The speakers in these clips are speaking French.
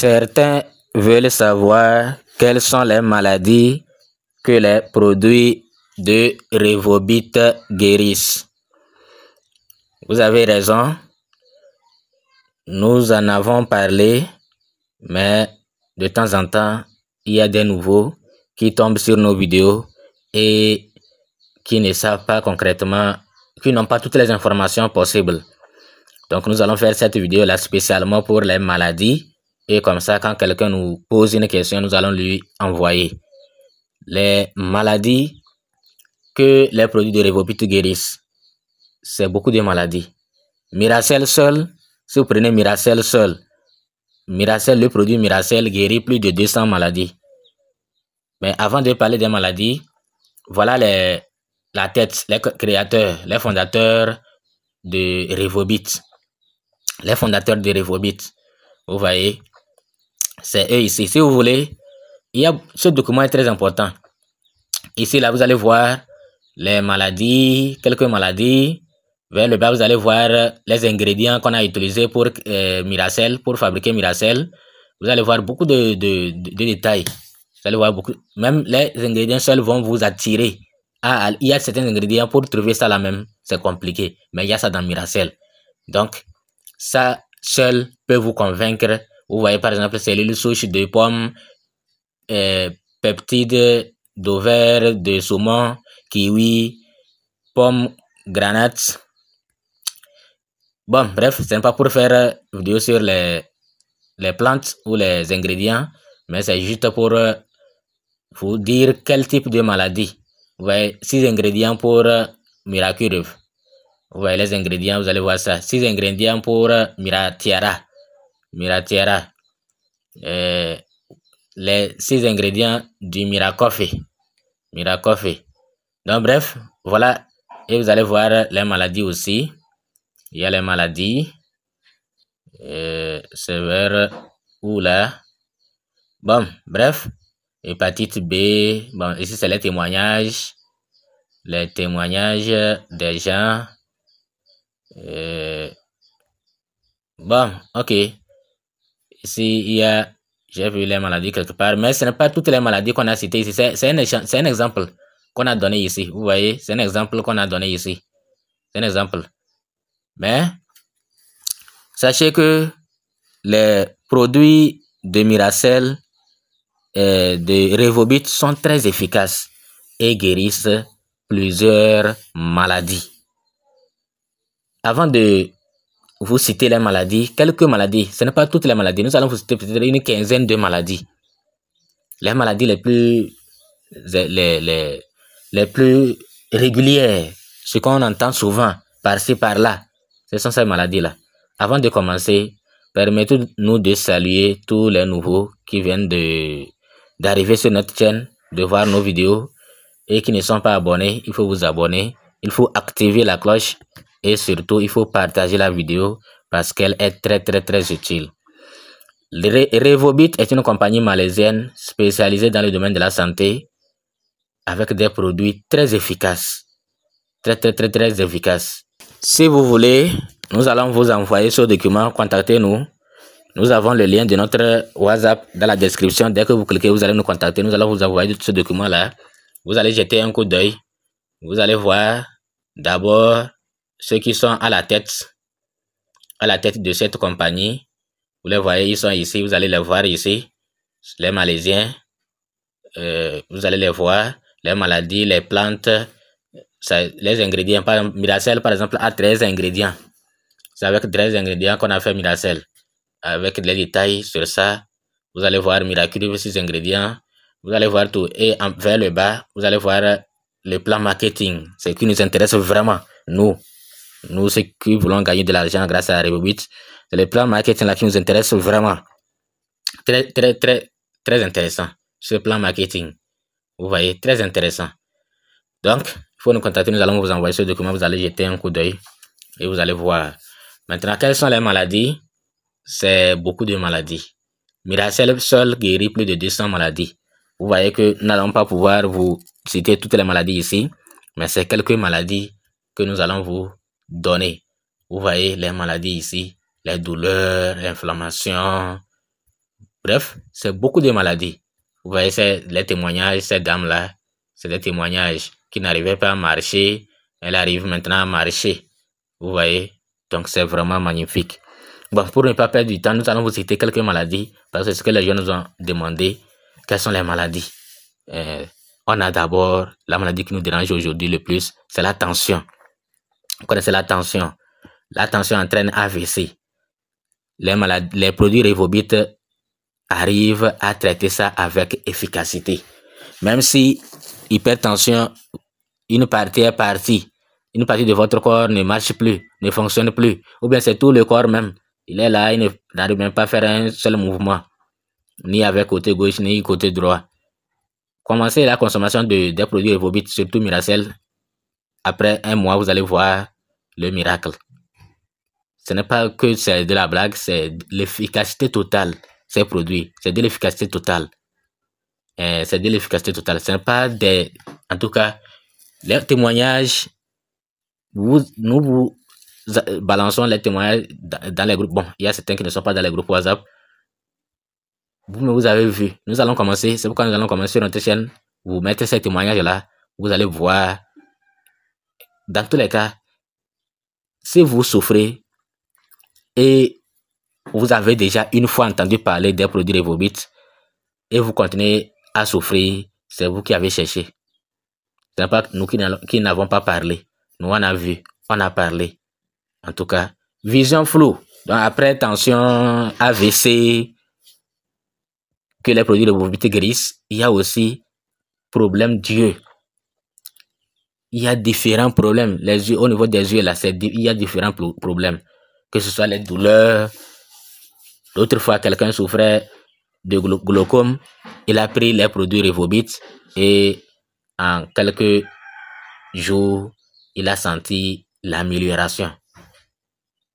Certains veulent savoir quelles sont les maladies que les produits de Revobit guérissent. Vous avez raison, nous en avons parlé, mais de temps en temps, il y a des nouveaux qui tombent sur nos vidéos et qui ne savent pas concrètement, qui n'ont pas toutes les informations possibles. Donc nous allons faire cette vidéo là spécialement pour les maladies. Et comme ça, quand quelqu'un nous pose une question, nous allons lui envoyer les maladies que les produits de Revobit guérissent. C'est beaucoup de maladies. Miracell seul, si vous prenez Miracell seul, le produit Miracell guérit plus de 200 maladies. Mais avant de parler des maladies, voilà la tête, les créateurs, les fondateurs de Revobit. Les fondateurs de Revobit. Vous voyez, c'est eux ici. Si vous voulez, ce document est très important. Ici, là, vous allez voir les maladies, quelques maladies. Vers le bas, vous allez voir les ingrédients qu'on a utilisés pour Miracell, pour fabriquer Miracell. Vous allez voir beaucoup de détails. Vous allez voir beaucoup. Même les ingrédients seuls vont vous attirer. Il y a certains ingrédients pour trouver ça là même. C'est compliqué. Mais il y a ça dans Miracell. Donc, ça seul peut vous convaincre. Vous voyez par exemple cellules souches de pommes, peptides d'ovaires, de saumon, kiwi, pommes, granates. Bon, bref, ce n'est pas pour faire vidéo sur les plantes ou les ingrédients, mais c'est juste pour vous dire quel type de maladie. Vous voyez, 6 ingrédients pour Miracurev. Vous voyez les ingrédients, vous allez voir ça. 6 ingrédients pour Miratiara. Les 6 ingrédients du Miracoffee. Donc bref, voilà. Et vous allez voir les maladies aussi. Il y a les maladies. C'est vers où là? Bon, bref. Hépatite B. Bon, ici c'est les témoignages. Les témoignages des gens. Bon, ok. Ici, il y a, j'ai vu les maladies quelque part, mais ce n'est pas toutes les maladies qu'on a citées ici. C'est un exemple qu'on a donné ici. Vous voyez, c'est un exemple qu'on a donné ici. C'est un exemple. Mais, sachez que les produits de Miracell et de Revobit sont très efficaces et guérissent plusieurs maladies. Avant de vous citer les maladies, quelques maladies, ce n'est pas toutes les maladies, nous allons vous citer peut-être une quinzaine de maladies. Les maladies les plus régulières, ce qu'on entend souvent par-ci par-là, ce sont ces maladies-là. Avant de commencer, permettez-nous de saluer tous les nouveaux qui viennent d'arriver sur notre chaîne, de voir nos vidéos et qui ne sont pas abonnés. Il faut vous abonner, il faut activer la cloche. Et surtout, il faut partager la vidéo parce qu'elle est très utile. Revobit est une compagnie malaisienne spécialisée dans le domaine de la santé avec des produits très efficaces. Très efficaces. Si vous voulez, nous allons vous envoyer ce document. Contactez-nous. Nous avons le lien de notre WhatsApp dans la description. Dès que vous cliquez, vous allez nous contacter. Nous allons vous envoyer ce document-là. Vous allez jeter un coup d'œil. Vous allez voir d'abord ceux qui sont à la tête de cette compagnie. Vous les voyez, ils sont ici, vous allez les voir ici, les Malaisiens, vous allez les voir, les maladies, les plantes, les ingrédients. Par exemple, Miracell, par exemple, a 13 ingrédients. C'est avec 13 ingrédients qu'on a fait Miracell. Avec les détails sur ça, vous allez voir Miracurev, 6 ingrédients, vous allez voir tout. Et vers le bas, vous allez voir le plan marketing, ce qui nous intéresse vraiment, nous, ceux qui voulons gagner de l'argent grâce à Revobit, c'est le plan marketing là qui nous intéresse vraiment. Très intéressant. Ce plan marketing. Vous voyez, très intéressant. Donc, il faut nous contacter. Nous allons vous envoyer ce document. Vous allez jeter un coup d'œil et vous allez voir. Maintenant, quelles sont les maladies? C'est beaucoup de maladies. Miracell seul guérit plus de 200 maladies. Vous voyez que nous n'allons pas pouvoir vous citer toutes les maladies ici, mais c'est quelques maladies que nous allons vous donner. Vous voyez les maladies ici, les douleurs, l'inflammation, Bref, c'est beaucoup de maladies. Vous voyez, c'est les témoignages, cette dame-là, c'est des témoignages qui n'arrivaient pas à marcher. Elle arrive maintenant à marcher. Vous voyez, donc c'est vraiment magnifique. Bon, pour ne pas perdre du temps, nous allons vous citer quelques maladies, parce que c'est ce que les gens nous ont demandé. Quelles sont les maladies? On a d'abord la maladie qui nous dérange aujourd'hui le plus, c'est la tension. Vous connaissez la tension? La tension entraîne AVC. Les produits Revobit arrivent à traiter ça avec efficacité. Même si hypertension, une partie est partie, une partie de votre corps ne marche plus, ne fonctionne plus, ou bien c'est tout le corps même. Il est là, il n'arrive même pas à faire un seul mouvement, ni avec côté gauche, ni côté droit. Commencez la consommation des produits Revobit, surtout Miracell. Après un mois, vous allez voir le miracle. Ce n'est pas que c'est de la blague, c'est l'efficacité totale, ces produits. C'est de l'efficacité totale. C'est de l'efficacité totale. Ce n'est pas des... En tout cas, les témoignages, nous vous balançons les témoignages dans les groupes. Bon, il y a certains qui ne sont pas dans les groupes WhatsApp. Vous avez vu. Nous allons commencer. C'est pourquoi nous allons commencer sur notre chaîne. Vous mettez ces témoignages-là. Vous allez voir. Dans tous les cas, si vous souffrez et vous avez déjà une fois entendu parler des produits Revobit et vous continuez à souffrir, c'est vous qui avez cherché. Ce n'est pas nous qui n'avons pas parlé. Nous, on a vu, on a parlé. En tout cas, vision floue. Donc, après tension, AVC, que les produits Revobit guérissent, il y a aussi problème d'yeux. Il y a différents problèmes. Les yeux, au niveau des yeux, là, il y a différents problèmes. Que ce soit les douleurs. L'autre fois, quelqu'un souffrait de glaucome. Il a pris les produits Revobit et en quelques jours, il a senti l'amélioration.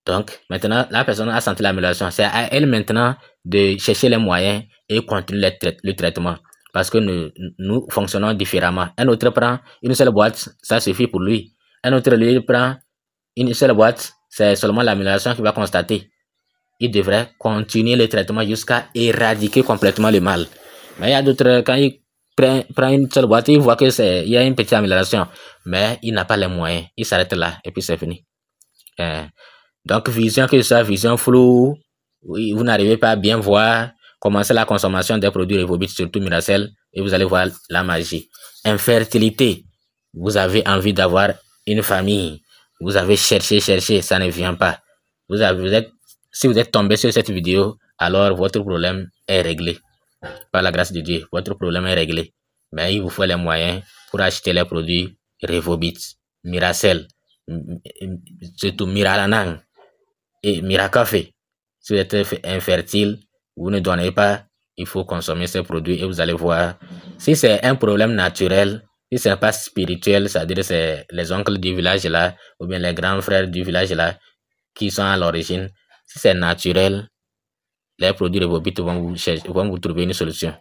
Donc, maintenant, la personne a senti l'amélioration. C'est à elle maintenant de chercher les moyens et continuer le traitement. Parce que nous fonctionnons différemment. Un autre prend une seule boîte, ça suffit pour lui. Un autre, lui, prend une seule boîte, c'est seulement l'amélioration qu'il va constater. Il devrait continuer le traitement jusqu'à éradiquer complètement le mal. Mais il y a d'autres, quand il prend une seule boîte, il voit qu'il y a une petite amélioration. Mais il n'a pas les moyens. Il s'arrête là et puis c'est fini. Donc, vision que ça, vision floue, vous n'arrivez pas à bien voir. Commencez la consommation des produits Revobit, surtout Miracell, et vous allez voir la magie. Infertilité, vous avez envie d'avoir une famille, vous avez cherché, ça ne vient pas. Si vous êtes tombé sur cette vidéo, alors votre problème est réglé. Par la grâce de Dieu, votre problème est réglé. Mais il vous faut les moyens pour acheter les produits Revobit, Miracell, surtout Miralanang et Miracafé. Si vous êtes infertile, vous ne donnez pas, il faut consommer ces produits et vous allez voir. Si c'est un problème naturel, si ce n'est pas spirituel, c'est-à-dire c'est les oncles du village là, ou bien les grands frères du village là, qui sont à l'origine, si c'est naturel, les produits Revobit vont vous trouver une solution.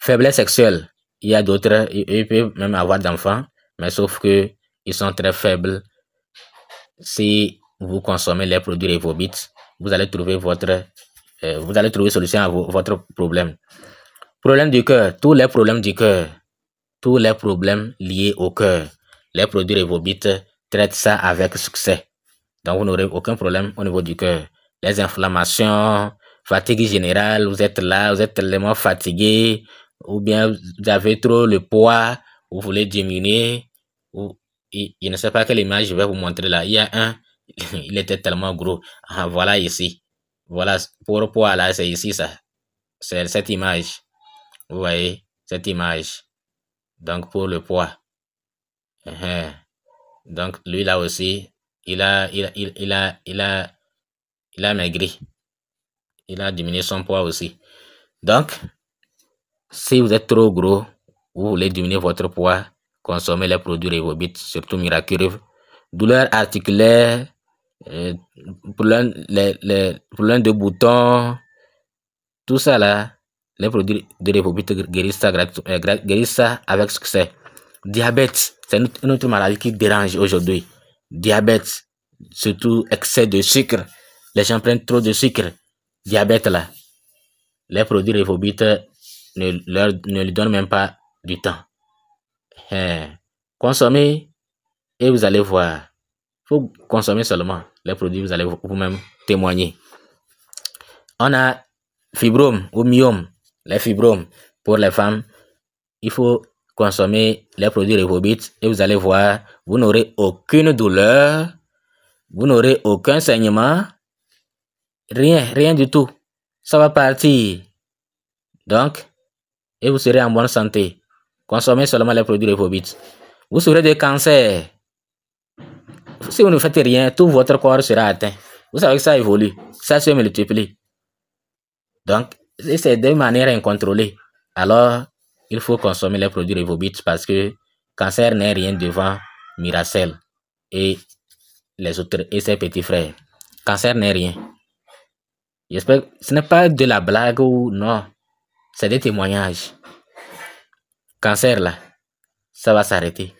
Faiblesse sexuelle, il y a d'autres, ils peuvent même avoir d'enfants, mais sauf que ils sont très faibles. Si vous consommez les produits Revobit, vous allez trouver solution à votre problème. Problème du cœur, tous les problèmes du cœur, tous les problèmes liés au cœur, les produits Revobit traitent ça avec succès. Donc vous n'aurez aucun problème au niveau du cœur. Les inflammations, fatigue générale, vous êtes là, vous êtes tellement fatigué, ou bien vous avez trop le poids, vous voulez diminuer, ou je ne sais pas quelle image je vais vous montrer là. Il y a un, il était tellement gros. Ah, voilà ici. Voilà, pour le poids là, c'est ici ça. C'est cette image. Vous voyez, cette image. Donc pour le poids. Donc lui là aussi, il a maigri. Il a diminué son poids aussi. Donc, si vous êtes trop gros, vous voulez diminuer votre poids, consommez les produits Revobit, surtout Miracurve. Douleur articulaire, problème de boutons, tout ça là, les produits de Revobit guérissent ça avec succès. Diabète, c'est une autre maladie qui dérange aujourd'hui. Diabète, surtout excès de sucre. Les gens prennent trop de sucre. Diabète là. les produits Revobit ne lui donnent même pas du temps. Consommez et vous allez voir. Il faut consommer seulement les produits, vous allez vous-même témoigner. On a fibrome ou myome, les fibromes pour les femmes. Il faut consommer les produits Revobit et vous allez voir, vous n'aurez aucune douleur, vous n'aurez aucun saignement, rien du tout. Ça va partir. Donc, et vous serez en bonne santé. Consommez seulement les produits Revobit. Vous serez de cancer. Si vous ne faites rien, tout votre corps sera atteint. Vous savez que ça évolue, ça se multiplie. Donc, c'est de manière incontrôlée. Alors, il faut consommer les produits Revobit parce que cancer n'est rien devant Miracell et les autres et ses petits frères. Cancer n'est rien. J'espère que ce n'est pas de la blague ou non. C'est des témoignages. Cancer là, ça va s'arrêter.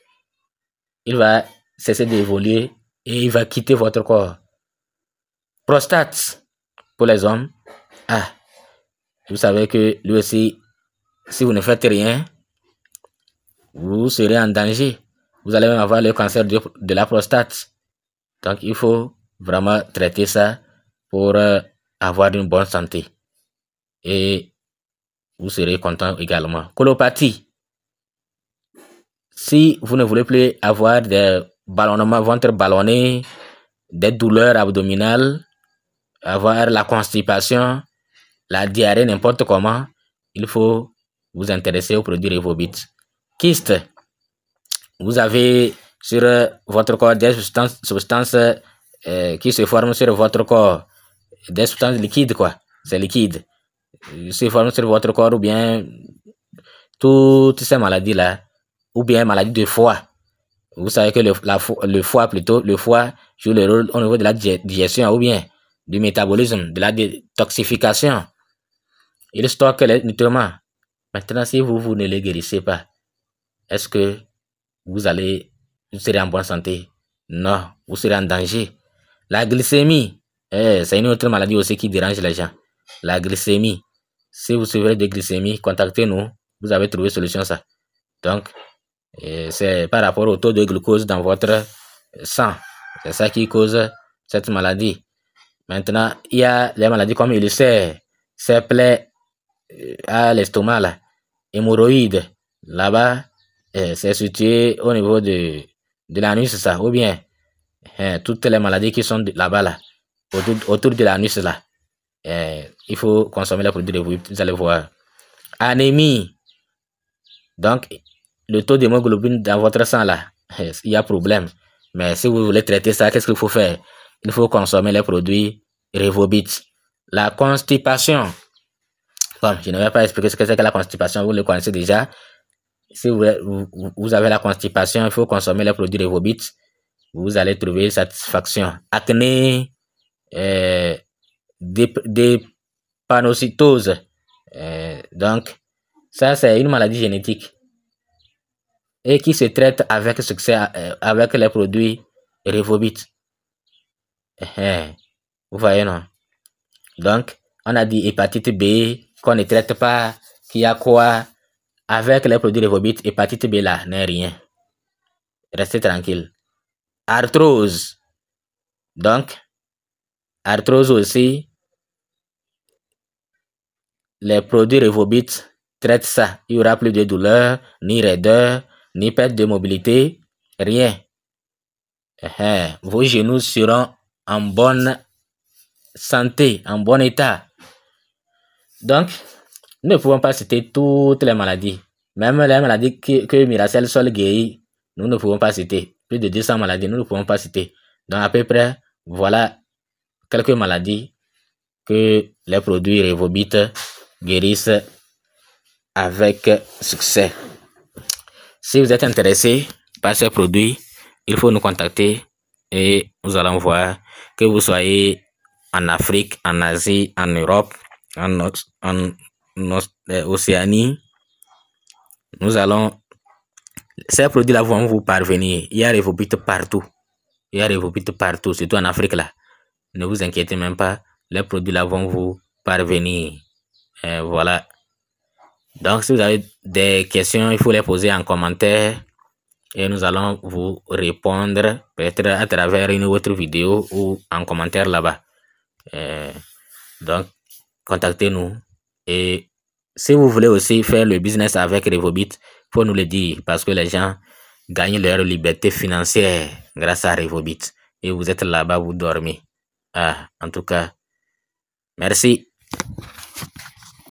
Il va cesser d'évoluer et il va quitter votre corps. Prostate, pour les hommes. Vous savez que lui aussi, si vous ne faites rien, vous serez en danger. Vous allez même avoir le cancer de la prostate. Donc, il faut vraiment traiter ça pour avoir une bonne santé. Et vous serez content également. Colopathie. Si vous ne voulez plus avoir des ballonnements, ventre ballonné, des douleurs abdominales, avoir la constipation, la diarrhée, n'importe comment, il faut vous intéresser aux produits Revobit. Kyste. Vous avez sur votre corps des substances qui se forment sur votre corps. Des substances liquides, quoi. C'est liquide. Ils se forment sur votre corps ou bien toutes ces maladies-là. Ou bien maladie de foie. Vous savez que le foie joue le rôle au niveau de la digestion ou bien du métabolisme, de la détoxification. Il stocke les nutriments. Maintenant, si vous ne les guérissez pas, est-ce que vous serez en bonne santé? Non, vous serez en danger. La glycémie, c'est une autre maladie aussi qui dérange les gens. La glycémie, si vous souffrez de glycémie, contactez-nous. Vous avez trouvé solution ça. Donc, c'est par rapport au taux de glucose dans votre sang. C'est ça qui cause cette maladie. Maintenant, il y a les maladies comme ulcère, ces plaies à l'estomac, là, hémorroïdes. Là-bas, c'est situé au niveau de l'anus, ça. Ou bien, toutes les maladies qui sont là-bas, là, autour de l'anus, là. Il faut consommer les produits Revobit, vous allez voir. Anémie. Donc, le taux d'hémoglobine dans votre sang, là, il y a problème. Mais si vous voulez traiter ça, qu'est-ce qu'il faut faire? Il faut consommer les produits Revobit. La constipation. Bon, je ne vais pas expliquer ce que c'est que la constipation, vous le connaissez déjà. Si vous avez la constipation, il faut consommer les produits Revobit. Vous allez trouver satisfaction. Acné, drépanocytose. Donc, ça, c'est une maladie génétique et qui se traite avec succès avec les produits Revobit. Vous voyez, non? Donc, on a dit hépatite B qu'on ne traite pas, qu'il y a quoi? Avec les produits Revobit, hépatite B là n'est rien. Restez tranquille. Arthrose. Donc, arthrose aussi, les produits Revobit traitent ça. Il n'y aura plus de douleur, ni raideur, ni perte de mobilité, rien. Vos genoux seront en bonne santé, en bon état. Donc, nous ne pouvons pas citer toutes les maladies. Même les maladies que Miracell seul guérit, nous ne pouvons pas citer. Plus de 200 maladies, nous ne pouvons pas citer. Donc, à peu près, voilà quelques maladies que les produits Revobit guérissent avec succès. Si vous êtes intéressé par ces produits, il faut nous contacter et nous allons voir, que vous soyez en Afrique, en Asie, en Europe, en Océanie. Ces produits-là vont vous parvenir. Il y a Revobit partout. Il y a Revobit partout, surtout en Afrique là. Ne vous inquiétez même pas, les produits-là vont vous parvenir. Voilà. Donc, si vous avez des questions, il faut les poser en commentaire et nous allons vous répondre peut-être à travers une autre vidéo ou en commentaire là-bas. Donc, contactez-nous. Et si vous voulez aussi faire le business avec Revobit, il faut nous le dire parce que les gens gagnent leur liberté financière grâce à Revobit. Et vous êtes là-bas, vous dormez. En tout cas, merci.